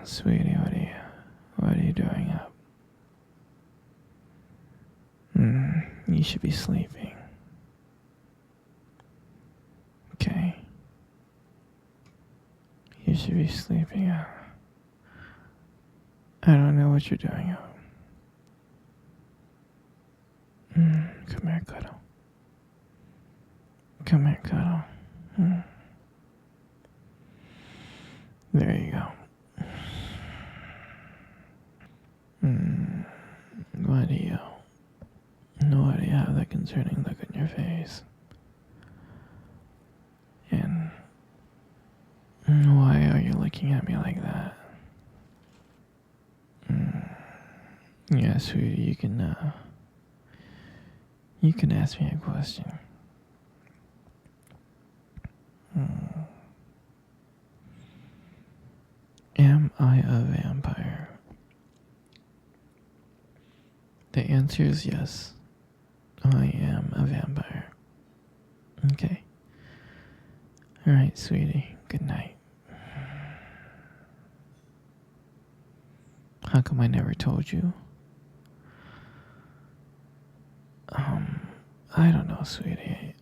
Sweetie, what are you doing up? You should be sleeping. Okay. You should be sleeping. I don't know what you're doing up. Come here, cuddle. Come here, cuddle. There you go. Why do you have that concerning look on your face? And why are you looking at me like that? Yeah, sweetie, you can ask me a question. Am I a vampire? The answer is yes. I am a vampire. Okay. Alright, sweetie. Good night. How come I never told you? I don't know, sweetie.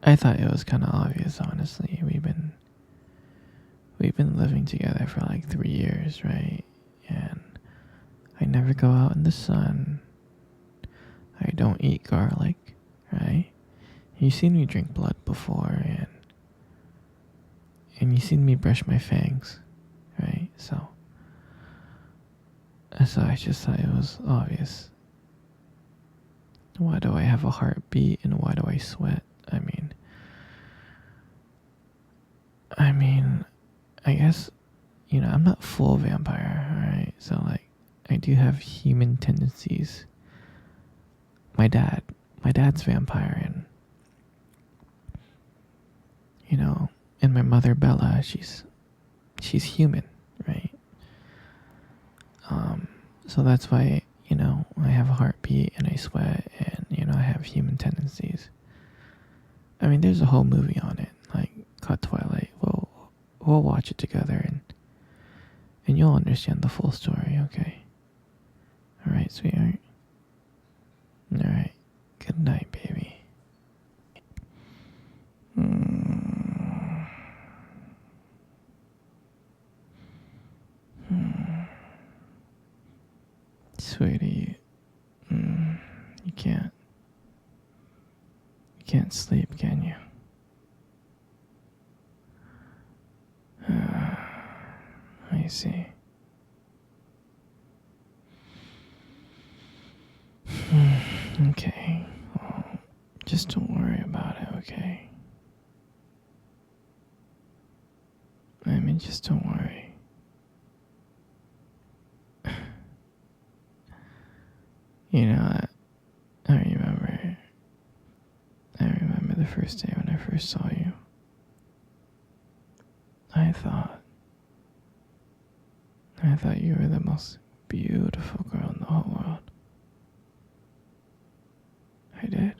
I thought it was kind of obvious, honestly. We've been living together for like 3 years, right? And I never go out in the sun. I don't eat garlic, right? You've seen me drink blood before, and you've seen me brush my fangs, right? So I just thought it was obvious. Why do I have a heartbeat and why do I sweat? I guess, I'm not full vampire, alright? So, like, I do have human tendencies. My dad's vampire, and my mother, Bella, she's human, right? So that's why, I have a heartbeat and I sweat and, I have human tendencies. There's a whole movie on it, like, called Twilight. We'll watch it together and you'll understand the full story, okay? Alright, sweetheart? Alright. Good night, baby. Sweetie, you can't sleep, can you? I see. Okay, well, just don't worry about it, okay? Just don't worry. I remember the first day when I first saw you. I thought you were the most beautiful girl in the whole world. I did.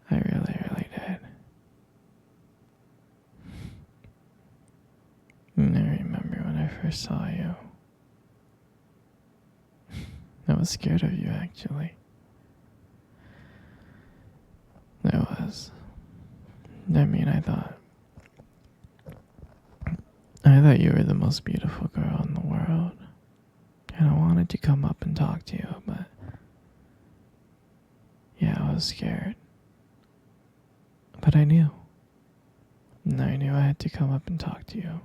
I really, really did. And I remember when I first saw you. I was scared of you, actually. I was. I thought you were the most beautiful girl in the world. And I wanted to come up and talk to you, but yeah, I was scared. But I knew. And I knew I had to come up and talk to you.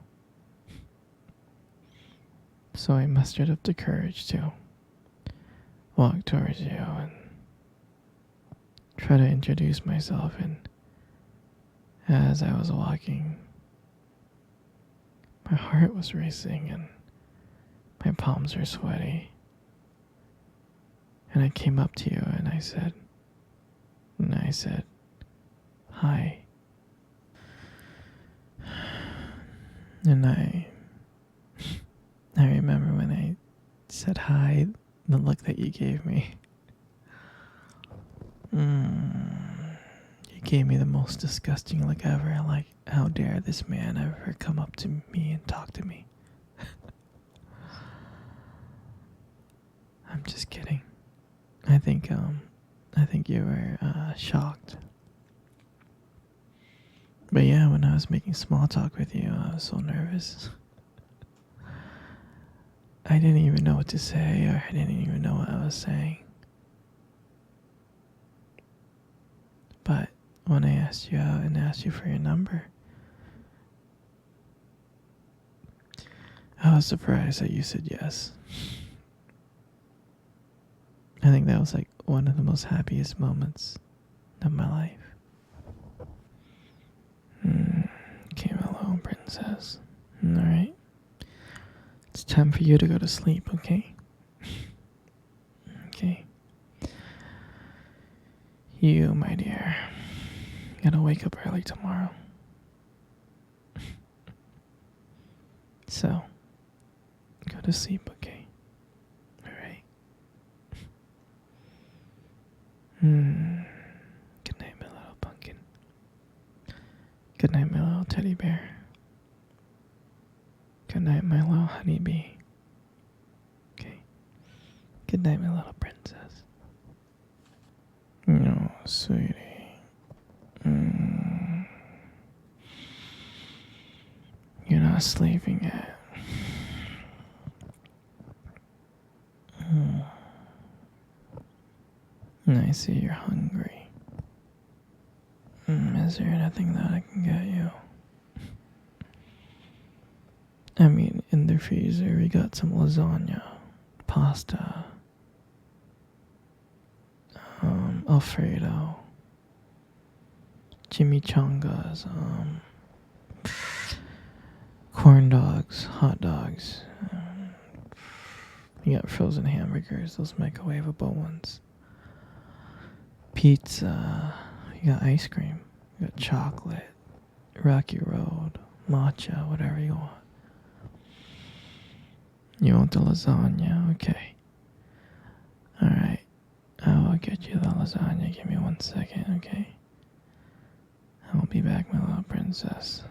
So I mustered up the courage to walk towards you and try to introduce myself. And as I was walking, my heart was racing and my palms were sweaty. And I came up to you and I said, hi. And I remember when I said hi, the look that you gave me. You gave me the most disgusting look ever. Like, how dare this man ever come up to me and talk to me? I'm just kidding. I think you were shocked. But yeah, when I was making small talk with you, I was so nervous. I didn't even know what to say, or I didn't even know what I was saying. But when I asked you out and asked you for your number, I was surprised that you said yes. I think that was like one of the most happiest moments of my life. Okay, my little princess. Alright. It's time for you to go to sleep, okay? Okay. You, my dear, gotta wake up early tomorrow. So, go to sleep, okay? Alright. Good night, my little pumpkin. Good night, my little teddy bear. Good night, my little honeybee. Okay. Good night, my little princess. No, sweetie. You're not sleeping yet. I see you're hungry. Is there anything that I can get you? I mean, in the freezer we got some lasagna, pasta, Alfredo, chimichangas, corn dogs, hot dogs. You got frozen hamburgers, those microwavable ones. Pizza. You got ice cream. You got chocolate, Rocky Road, matcha, whatever you want. You want the lasagna? Okay. Alright. I will get you the lasagna. Give me 1 second, okay? I will be back, my little princess.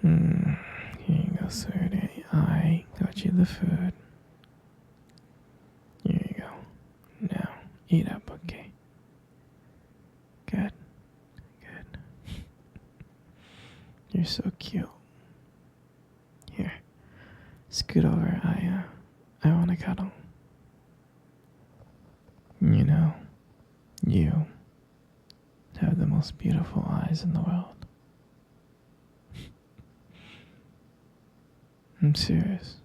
Here you go, sweetie. I got you the food. Here you go. Now, eat up, okay? Good. Good. You're so cute. Here. Scoot over. I want to cuddle. You know, you have the most beautiful eyes in the world. I'm serious.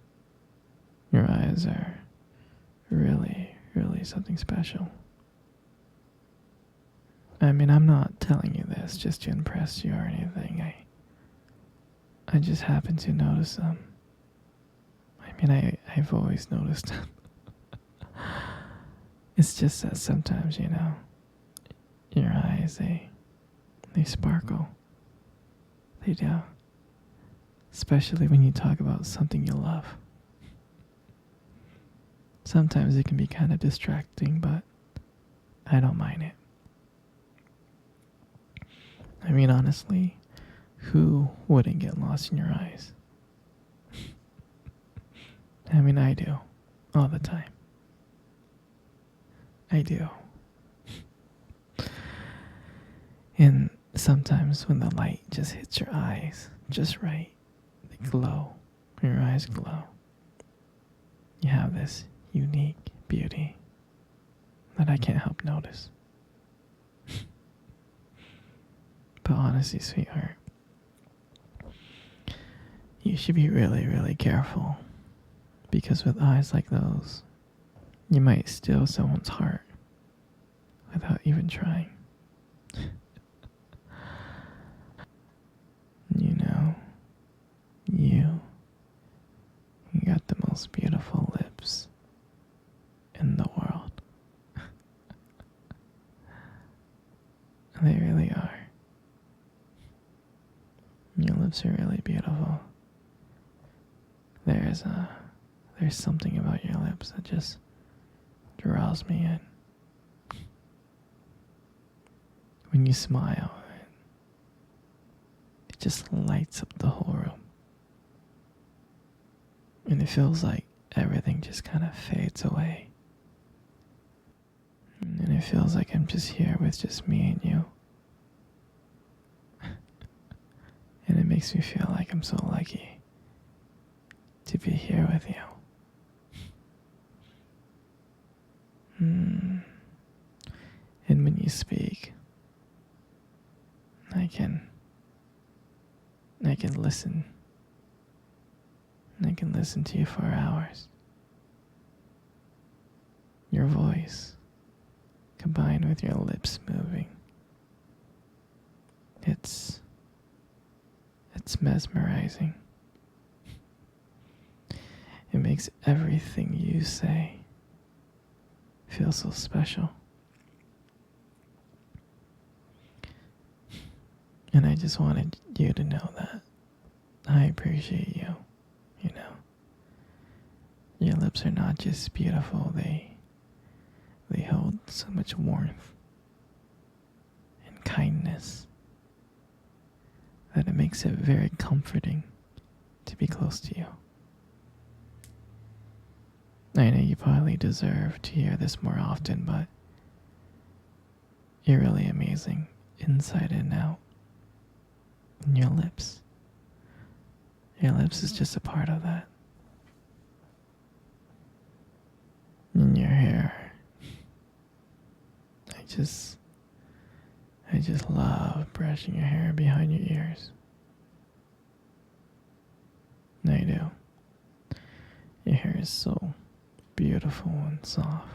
Your eyes are really, really something special. I mean, I'm not telling you this just to impress you or anything. I just happen to notice them. I mean, I've always noticed them. It's just that sometimes, you know, your eyes, they sparkle. They do. Especially when you talk about something you love. Sometimes it can be kind of distracting, but I don't mind it. I mean, honestly, who wouldn't get lost in your eyes? I mean, I do. All the time. I do. And sometimes when the light just hits your eyes just right, they glow. Your eyes glow. You have this unique beauty that I can't help notice. But honestly, sweetheart, you should be really, really careful. Because with eyes like those, you might steal someone's heart without even trying. most beautiful lips in the world. They really are. Your lips are really beautiful. There's something about your lips that just draws me in. When you smile, it just lights up the whole room. And it feels like everything just kind of fades away. And it feels like I'm just here with just me and you. And it makes me feel like I'm so lucky to be here with you. And when you speak, I can listen. I can listen to you for hours. Your voice, combined with your lips moving, it's mesmerizing. It makes everything you say feel so special. And I just wanted you to know that I appreciate you, you know. Your lips are not just beautiful, they hold so much warmth and kindness that it makes it very comforting to be close to you. I know you probably deserve to hear this more often, but you're really amazing inside and out. And your lips is just a part of that. And your hair, I just love brushing your hair behind your ears. I do. Your hair is so beautiful and soft.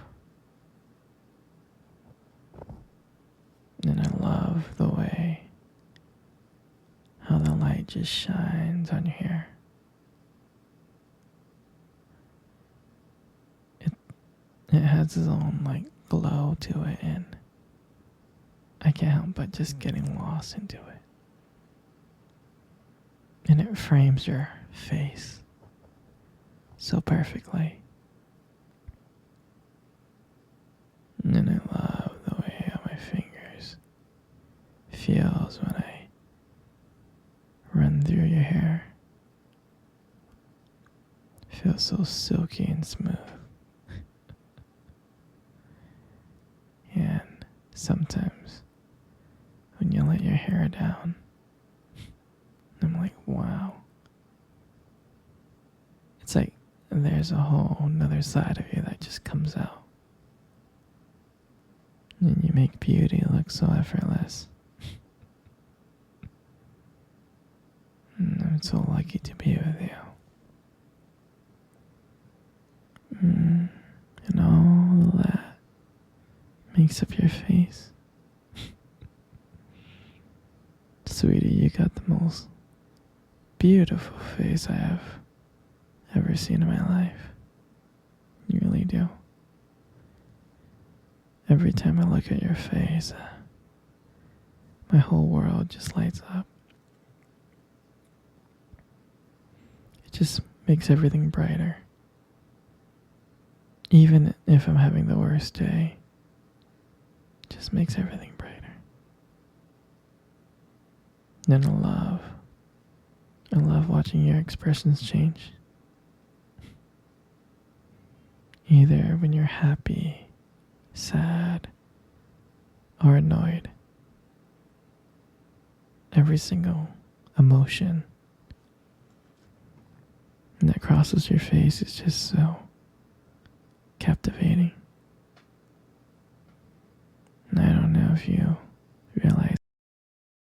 And I love the way how the light just shines on your hair. It has its own glow to it, and I can't help but just getting lost into it. And it frames your face so perfectly. And I love the way how my fingers feels when I run through your hair. It feels so silky and smooth. And sometimes when you let your hair down, I'm like, wow. It's like there's a whole nother side of you that just comes out. And you make beauty look so effortless. And I'm so lucky to be with you. And all that makes up your face. Sweetie, you got the most beautiful face I have ever seen in my life. You really do. Every time I look at your face, my whole world just lights up. It just makes everything brighter. Even if I'm having the worst day, it just makes everything brighter. And I love watching your expressions change. Either when you're happy, sad, or annoyed. Every single emotion that crosses your face is just so captivating. And I don't know if you